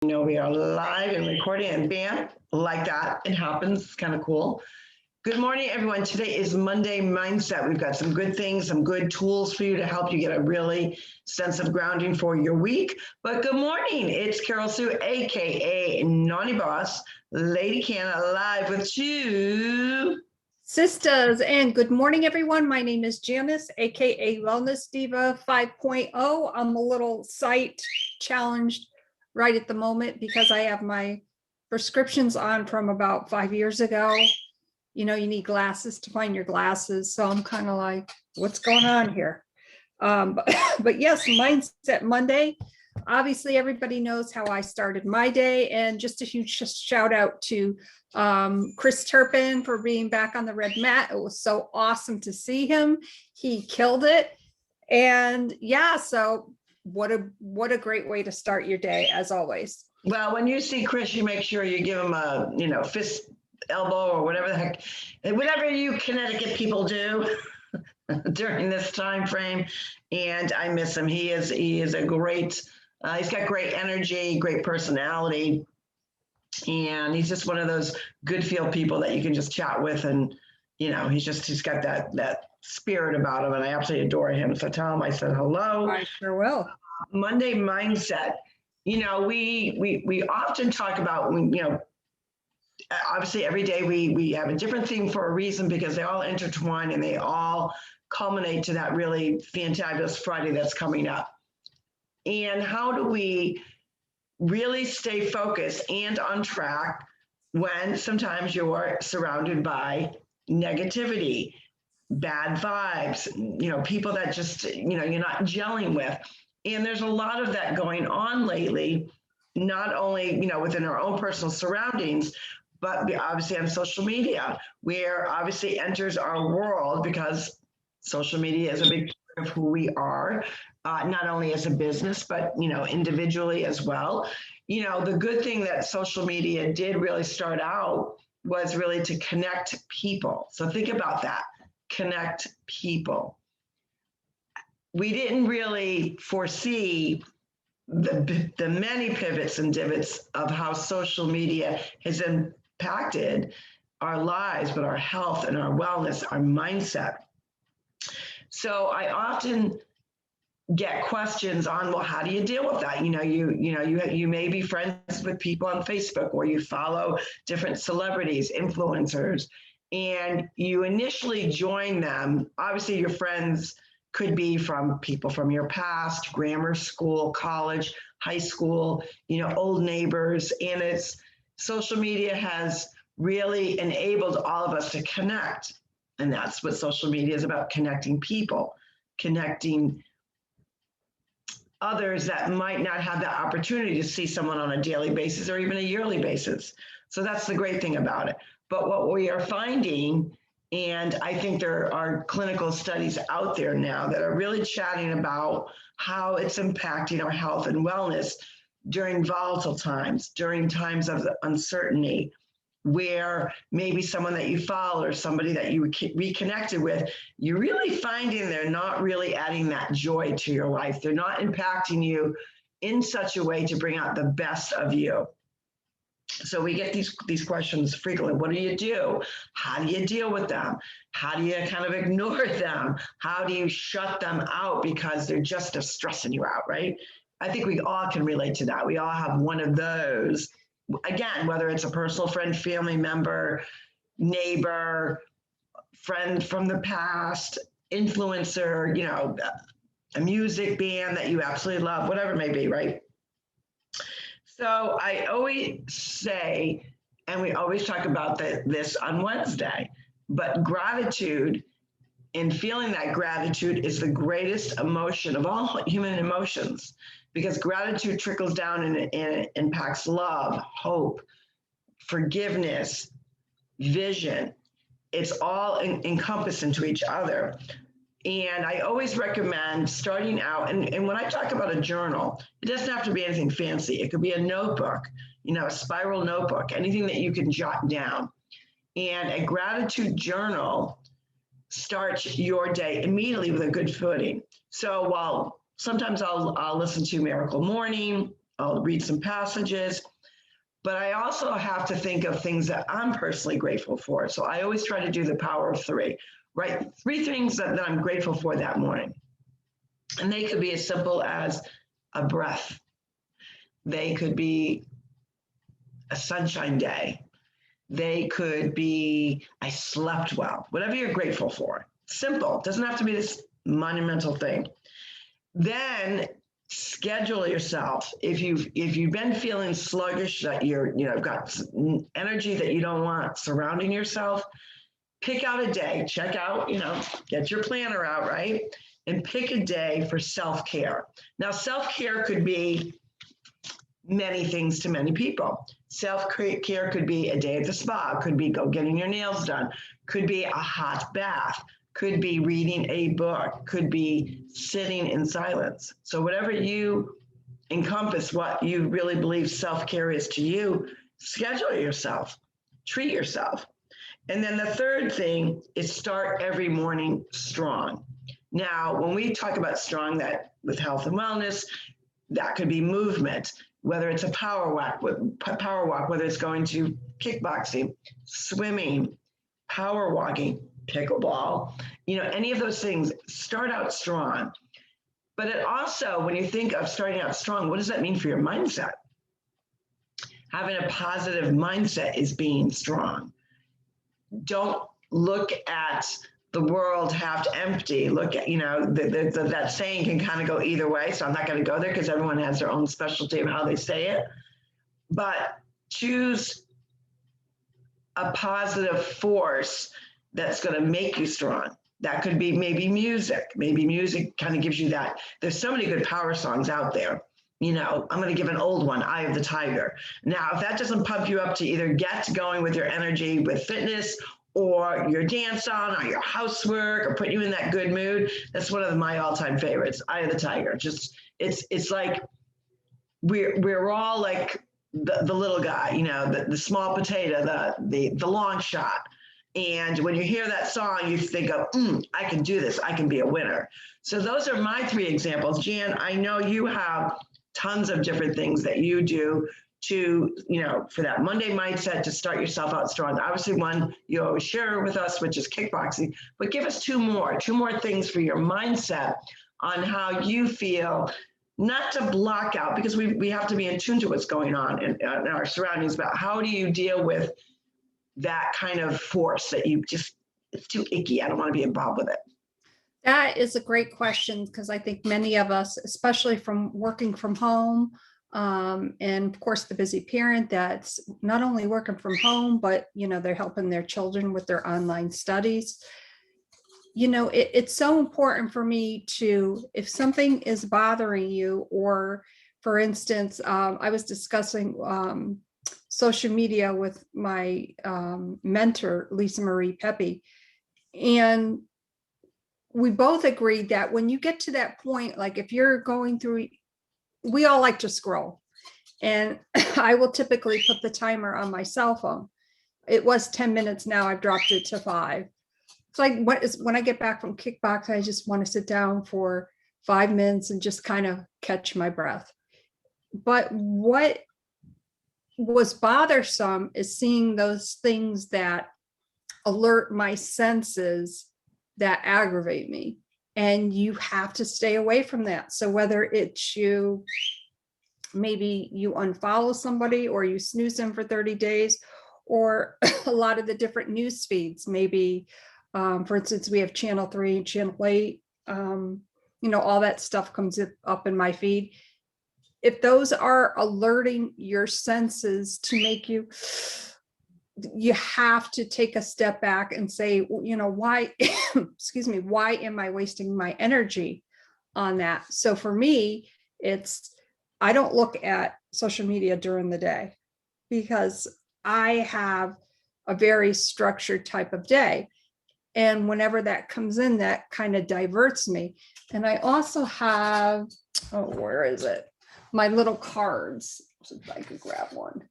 We are live and recording and bam, like that. It happens. It's kind of cool. Good morning, everyone. Today is Monday Mindset. We've got some good things, some good tools for you to help you get a really sense of grounding for your week. But good morning. It's Carol Sue, aka Naughty Boss, Lady Canna, live with you. Sisters, and good morning, everyone. My name is Janice, aka Wellness Diva 5.0. I'm a little sight challenged right at the moment because I have my prescriptions on from about 5 years ago. You need glasses to find your glasses. So I'm kind of like, what's going on here? But yes, Mindset Monday. Obviously, everybody knows how I started my day, and just a huge shout out to Chris Turpin for being back on the red mat. It was so awesome to see him. He killed it. And yeah, so what a great way to start your day, as always. Well, when you see Chris, you make sure you give him a, fist, elbow, or whatever the heck, whatever you Connecticut people do during this time frame. And I miss him. He is a great, he's got great energy, great personality. And he's just one of those good feel people that you can just chat with. And, he's got that spirit about him. And I absolutely adore him. So tell him I said hello. I sure will. Monday Mindset. We often talk about, obviously every day we have a different theme for a reason, because they all intertwine and they all culminate to that really fantabulous Friday that's coming up. And how do we really stay focused and on track when sometimes you're surrounded by negativity, bad vibes, people that just, you're not gelling with. And there's a lot of that going on lately, not only, within our own personal surroundings, but obviously on social media, where obviously enters our world, because social media is a big part of who we are, not only as a business, but, individually as well. The good thing that social media did really start out was really to connect people. So think about that, connect people. We didn't really foresee the many pivots and divots of how social media has impacted our lives, but our health and our wellness, our mindset. So I often get questions on, well, how do you deal with that? You may be friends with people on Facebook, or you follow different celebrities, influencers, and you initially join them. Obviously, your friends could be from people from your past, grammar school, college, high school, old neighbors. And social media has really enabled all of us to connect. And that's what social media is about, connecting people, connecting others that might not have the opportunity to see someone on a daily basis or even a yearly basis. So that's the great thing about it. But what we are finding, and I think there are clinical studies out there now that are really chatting about how it's impacting our health and wellness during volatile times, during times of uncertainty, where maybe someone that you follow or somebody that you reconnected with, you're really finding they're not really adding that joy to your life. They're not impacting you in such a way to bring out the best of you. So we get these questions frequently. What do you do? How do you deal with them? How do you kind of ignore them? How do you shut them out because they're just stressing you out, right? I think we all can relate to that. We all have one of those. Again, whether it's a personal friend, family member, neighbor, friend from the past, influencer, a music band that you absolutely love, whatever it may be, right? So I always say, and we always talk about this on Wednesday, but gratitude and feeling that gratitude is the greatest emotion of all human emotions, because gratitude trickles down and it impacts love, hope, forgiveness, vision. It's all encompassed into each other. And I always recommend starting out, and when I talk about a journal, it doesn't have to be anything fancy. It could be a notebook, a spiral notebook, anything that you can jot down. And a gratitude journal starts your day immediately with a good footing. So while sometimes I'll listen to Miracle Morning, I'll read some passages, but I also have to think of things that I'm personally grateful for. So I always try to do the power of three, right? Three things that I'm grateful for that morning. And they could be as simple as a breath. They could be a sunshine day. They could be, I slept well, whatever you're grateful for. Simple, doesn't have to be this monumental thing. Then schedule yourself. If you've been feeling sluggish, that you've got energy that you don't want surrounding yourself, pick out a day, check out, get your planner out, right? And pick a day for self-care. Now, self-care could be many things to many people. Self-care could be a day at the spa, could be go getting your nails done, could be a hot bath, could be reading a book, could be sitting in silence. So whatever you encompass, what you really believe self-care is to you, schedule yourself, treat yourself. And then the third thing is start every morning strong. Now, when we talk about strong, that with health and wellness, that could be movement, whether it's a power walk, whether it's going to kickboxing, swimming, power walking, pickleball, any of those things, start out strong. But it also, when you think of starting out strong, what does that mean for your mindset? Having a positive mindset is being strong. Don't look at the world half empty. Look at, that saying can kind of go either way. So I'm not going to go there because everyone has their own specialty of how they say it. But choose a positive force that's going to make you strong. That could be maybe music. Maybe music kind of gives you that. There's so many good power songs out there. I'm going to give an old one, Eye of the Tiger. Now, if that doesn't pump you up to either get going with your energy with fitness or your dance on or your housework or put you in that good mood, that's one of my all-time favorites, Eye of the Tiger. Just, it's like we're all like the little guy, the small potato, the long shot. And when you hear that song, you think of, I can do this. I can be a winner. So those are my three examples. Jan, I know you have tons of different things that you do to, for that Monday mindset to start yourself out strong. Obviously, one you always share with us, which is kickboxing, but give us two more things for your mindset on how you feel, not to block out, because we have to be in tune to what's going on in our surroundings, but how do you deal with that kind of force that you just, it's too icky, I don't want to be involved with it? That is a great question, because I think many of us, especially from working from home, and of course the busy parent that's not only working from home, but they're helping their children with their online studies. It's so important for me to, if something is bothering you, or for instance, I was discussing social media with my mentor, Lisa Marie Pepe, and we both agreed that when you get to that point, like if you're going through, we all like to scroll, and I will typically put the timer on my cell phone. It was 10 minutes. Now I've dropped it to 5. It's like, when I get back from kickbox, I just want to sit down for 5 minutes and just kind of catch my breath. But what was bothersome is seeing those things that alert my senses that aggravate me, and you have to stay away from that. So whether it's maybe you unfollow somebody, or you snooze them for 30 days, or a lot of the different news feeds, maybe for instance, we have channel 3, channel 8, all that stuff comes up in my feed. If those are alerting your senses to make you have to take a step back and say, why, excuse me, why am I wasting my energy on that? So for me, I don't look at social media during the day, because I have a very structured type of day. And whenever that comes in, that kind of diverts me. And I also have, where is it? My little cards. So if I could grab one.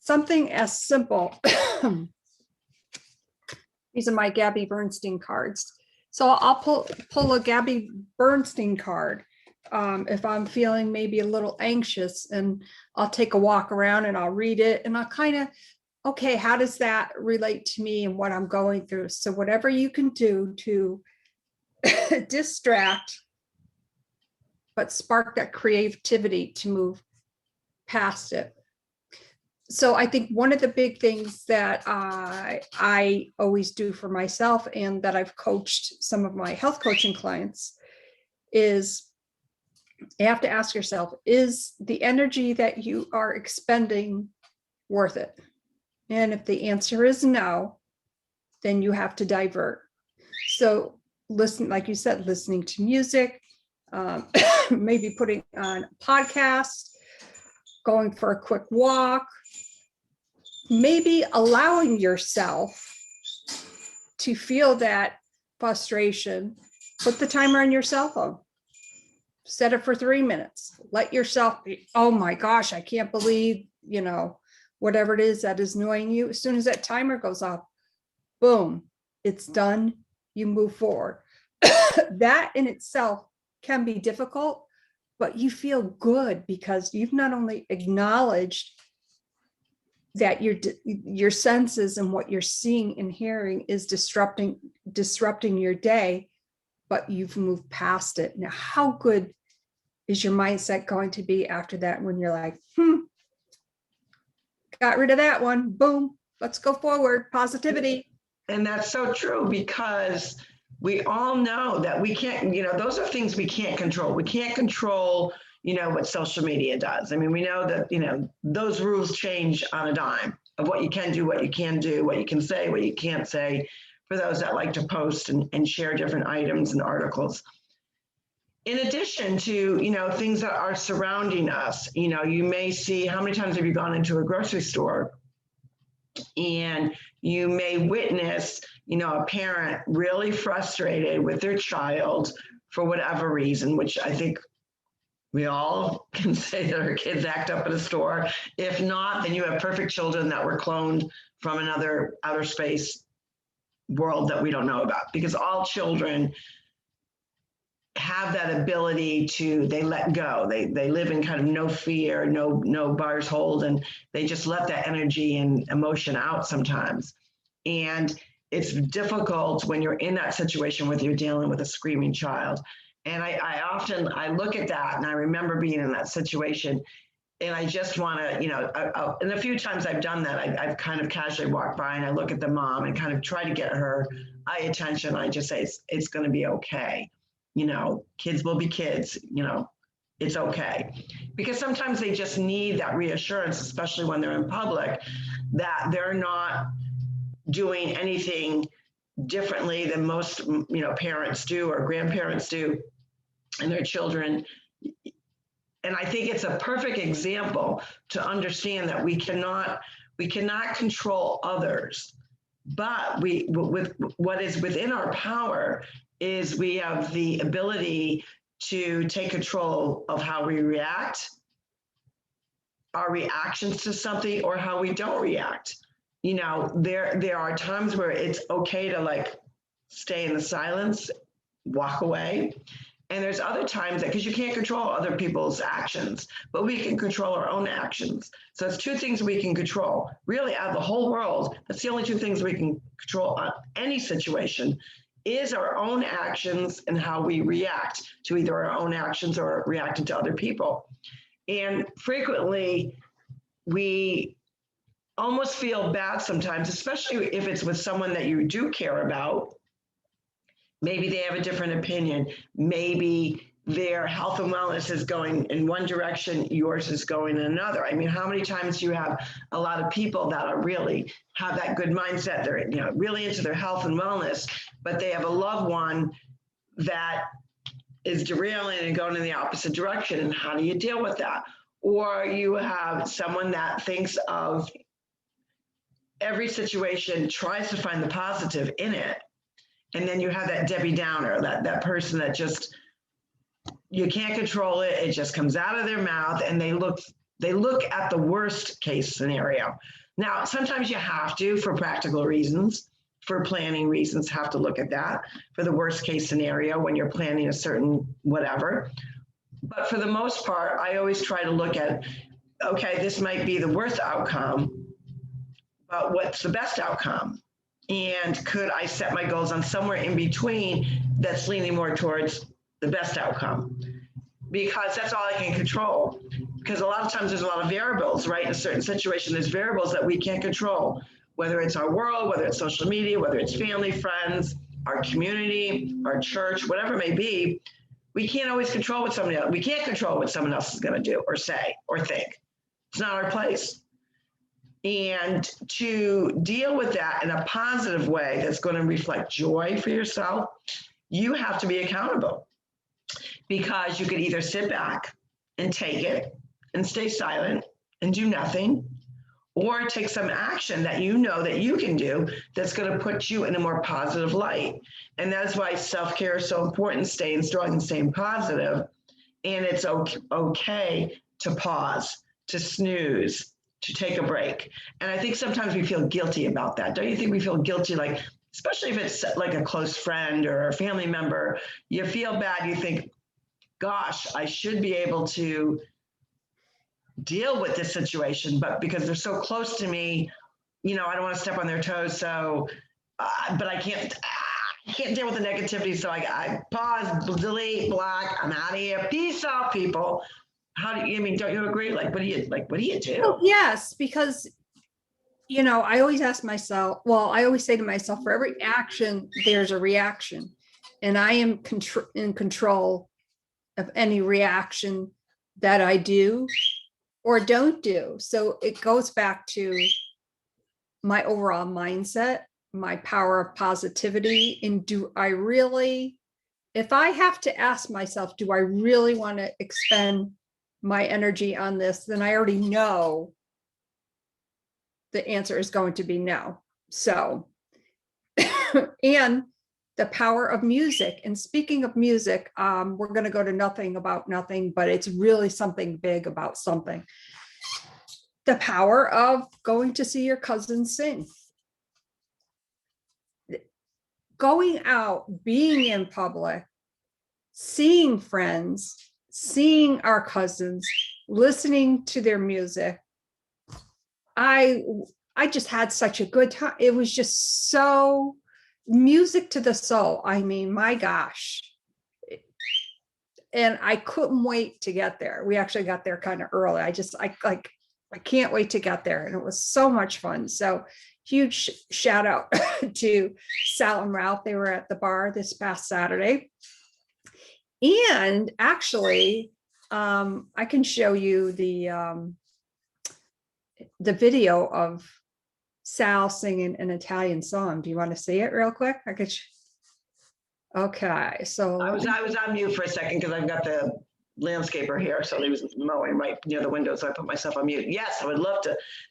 Something as simple. These are my Gabby Bernstein cards. So I'll pull a Gabby Bernstein card, if I'm feeling maybe a little anxious, and I'll take a walk around and I'll read it and I'll kind of, okay, how does that relate to me and what I'm going through? So whatever you can do to distract, but spark that creativity to move past it. So I think one of the big things that I always do for myself, and that I've coached some of my health coaching clients, is you have to ask yourself, is the energy that you are expending worth it? And if the answer is no, then you have to divert. So listen, like you said, listening to music, maybe putting on a podcast, going for a quick walk, maybe allowing yourself to feel that frustration. Put the timer on your cell phone. Set it for 3 minutes. Let yourself be, oh my gosh, I can't believe, whatever it is that is annoying you. As soon as that timer goes off, boom, it's done. You move forward. That in itself can be difficult, but you feel good because you've not only acknowledged that your senses and what you're seeing and hearing is disrupting your day, but you've moved past it. Now, how good is your mindset going to be after that when you're like, got rid of that one, boom, let's go forward, positivity. And that's so true, because we all know that we can't, those are things we can't control. We can't control, what social media does. I mean, we know that, those rules change on a dime of what you can do, what you can do, what you can say, what you can't say, for those that like to post and share different items and articles. In addition to, things that are surrounding us, you may see, how many times have you gone into a grocery store and you may witness, a parent really frustrated with their child for whatever reason, which I think we all can say that our kids act up at a store. If not, then you have perfect children that were cloned from another outer space world that we don't know about, because all children have that ability to, they let go. They live in kind of no fear, no bars hold, and they just let that energy and emotion out sometimes. And it's difficult when you're in that situation where you're dealing with a screaming child. And I often look at that, and I remember being in that situation, and I just want to, and a few times I've done that, I've kind of casually walked by and I look at the mom and kind of try to get her eye attention. I just say, it's going to be okay. Kids will be kids, it's okay. Because sometimes they just need that reassurance, especially when they're in public, that they're not doing anything differently than most, parents do or grandparents do and their children. And I think it's a perfect example to understand that we cannot control others, but with what is within our power is we have the ability to take control of how we react, our reactions to something, or how we don't react. There are times where it's okay to stay in the silence, walk away. And there's other times that, because you can't control other people's actions, but we can control our own actions. So it's two things we can control. Really, out of the whole world, that's the only two things we can control on any situation, is our own actions and how we react to either our own actions or reacting to other people. And frequently, we almost feel bad sometimes, especially if it's with someone that you do care about. Maybe they have a different opinion. Maybe their health and wellness is going in one direction, yours is going in another. I mean, how many times do you have a lot of people that are really have that good mindset? They're really into their health and wellness, but they have a loved one that is derailing and going in the opposite direction. And how do you deal with that? Or you have someone that thinks of every situation, tries to find the positive in it. And then you have that Debbie Downer, that person that just, you can't control it. It just comes out of their mouth, and they look at the worst case scenario. Now, sometimes you have to, for practical reasons, for planning reasons, have to look at that for the worst case scenario when you're planning a certain whatever. But for the most part, I always try to look at, okay, this might be the worst outcome, but what's the best outcome? And could I set my goals on somewhere in between that's leaning more towards the best outcome? Because that's all I can control. Because a lot of times there's a lot of variables, right? In a certain situation, there's variables that we can't control, whether it's our world, whether it's social media, whether it's family, friends, our community, our church, whatever it may be. We can't always control what somebody else, we can't control what someone else is going to do or say or think. It's not our place. And to deal with that in a positive way that's going to reflect joy for yourself, you have to be accountable, because you could either sit back and take it and stay silent and do nothing, or take some action that you know that you can do that's going to put you in a more positive light. And that's why self-care is so important, staying strong and staying positive. And it's okay to pause, to snooze, to take a break. And I think sometimes we feel guilty about that. Don't you think we feel guilty, like, especially if it's like a close friend or a family member, you feel bad, you think, gosh, I should be able to deal with this situation, but because they're so close to me, I don't want to step on their toes. So, but I can't deal with the negativity. So I pause, delete, block. I'm out of here. Peace out, people. Don't you agree? What do you do? Oh, yes, because I always ask myself, I always say to myself, for every action, there's a reaction. And I am in control of any reaction that I do or don't do. So it goes back to my overall mindset, my power of positivity. And if I have to ask myself, do I really want to expend my energy on this? Then I already know the answer is going to be no. So, and the power of music. And speaking of music, we're going to go to nothing about nothing, but it's really something big about something. The power of going to see your cousin sing. Going out, being in public, seeing friends, seeing our cousins, listening to their music. I just had such a good time. It was just so music to the soul. I mean, my gosh. And I couldn't wait to get there. We actually got there kind of early. I can't wait to get there. And it was so much fun. So huge shout out to Sal and Ralph. They were at the bar this past Saturday. And actually, I can show you the video of Sal singing an Italian song. Do you want to see it real quick? Okay, so I was on mute for a second because I've got the landscaper here, so he was mowing right near the window, so I put myself on mute. Yes, I would love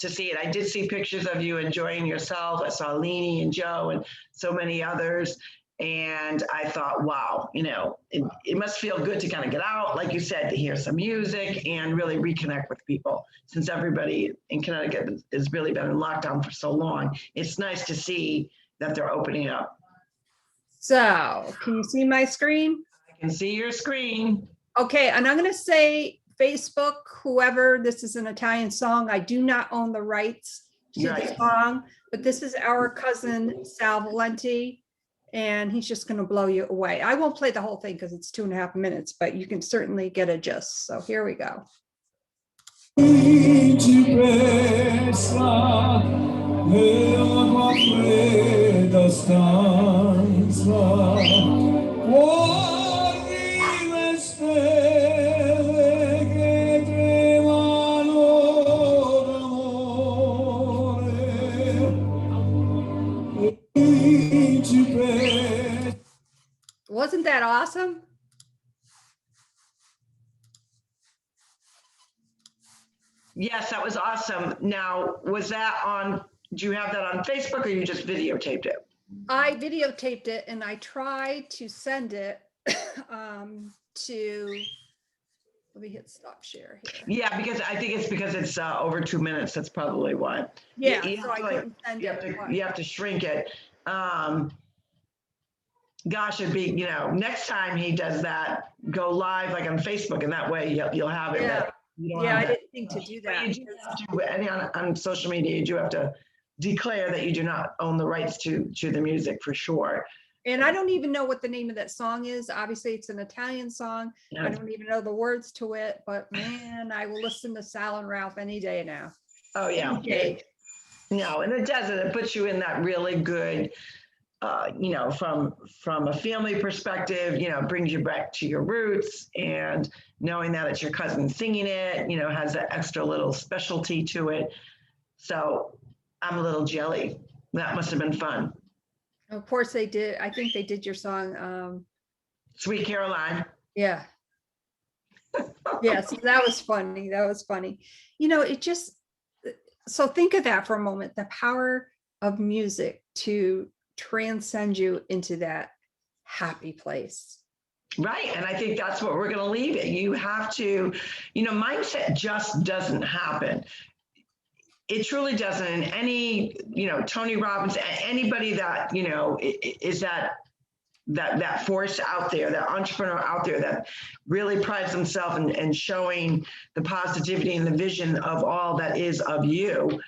to see it. I did see pictures of you enjoying yourself. I saw Leanie and Joe and so many others, and I thought, wow, it must feel good to kind of get out, like you said, to hear some music and really reconnect with people. Since everybody in Connecticut has really been in lockdown for so long, it's nice to see that they're opening up. So can you see my screen? I can see your screen. Okay, and I'm going to say Facebook, whoever, this is an Italian song. I do not own the rights to the song, but this is our cousin Sal Valenti, and he's just going to blow you away. I won't play the whole thing because it's 2.5 minutes, but you can certainly get a gist. So here we go. Wasn't that awesome? Yes, that was awesome. Now, do you have that on Facebook or you just videotaped it? I videotaped it and I tried to send it to, let me hit stop share here. Yeah, because I think it's over 2 minutes. That's probably why. Yeah, so I couldn't send it. You have to shrink it. gosh, it'd be, next time he does that, go live like on Facebook, and that way you'll have it. Yeah. That you don't Yeah, have I that. didn't think to do But that. you do have to, and on social media, you do have to declare that you do not own the rights to the music for sure. And I don't even know what the name of that song is. Obviously, it's an Italian song. I Yeah. don't even know the words to it, but man, I will listen to Sal and Ralph any day now. Oh yeah. Any day. No, and it does it. It puts you in that really good, from a family perspective, brings you back to your roots, and knowing that it's your cousin singing it, has that extra little specialty to it. So I'm a little jelly. That must have been fun. Of course they did. I think they did your song. Sweet Caroline. Yeah. Yeah, so that was funny. That was funny. It just, so think of that for a moment, the power of music to transcend you into that happy place. Right. And I think that's what we're going to leave it. You have to, mindset just doesn't happen. It truly doesn't. And any, Tony Robbins, anybody that, is that force out there, that entrepreneur out there that really prides themselves in showing the positivity and the vision of all that is of you,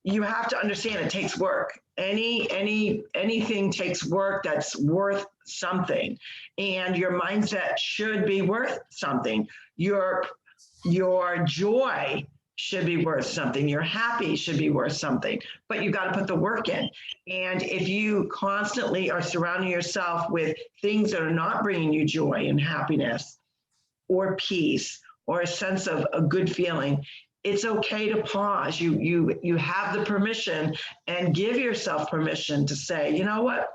you have to understand it takes work. Anything takes work that's worth something, and your mindset should be worth something. Your joy should be worth something. Your happy should be worth something, but you got to put the work in. And if you constantly are surrounding yourself with things that are not bringing you joy and happiness or peace or a sense of a good feeling, it's okay to pause. You have the permission, and give yourself permission to say, you know what?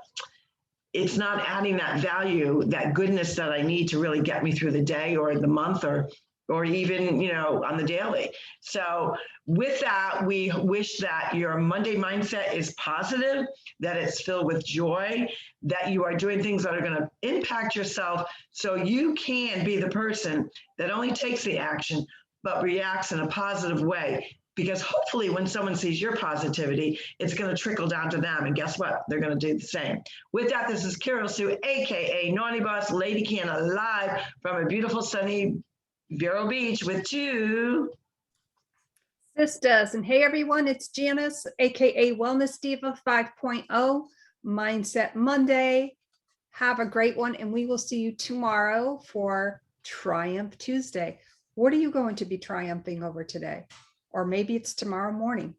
It's not adding that value, that goodness that I need to really get me through the day or the month or even, on the daily. So with that, we wish that your Monday mindset is positive, that it's filled with joy, that you are doing things that are going to impact yourself so you can be the person that only takes the action, but reacts in a positive way. Because hopefully when someone sees your positivity, it's going to trickle down to them. And guess what? They're going to do the same. With that, this is Carol Sue, AKA Naughty Boss Lady Canna, live from a beautiful sunny Vero Beach with two Sisters. And hey, everyone, it's Janice, AKA Wellness Diva 5.0, Mindset Monday. Have a great one. And we will see you tomorrow for Triumph Tuesday. What are you going to be triumphing over today? Or maybe it's tomorrow morning.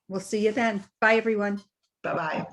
We'll see you then. Bye, everyone. Bye-bye.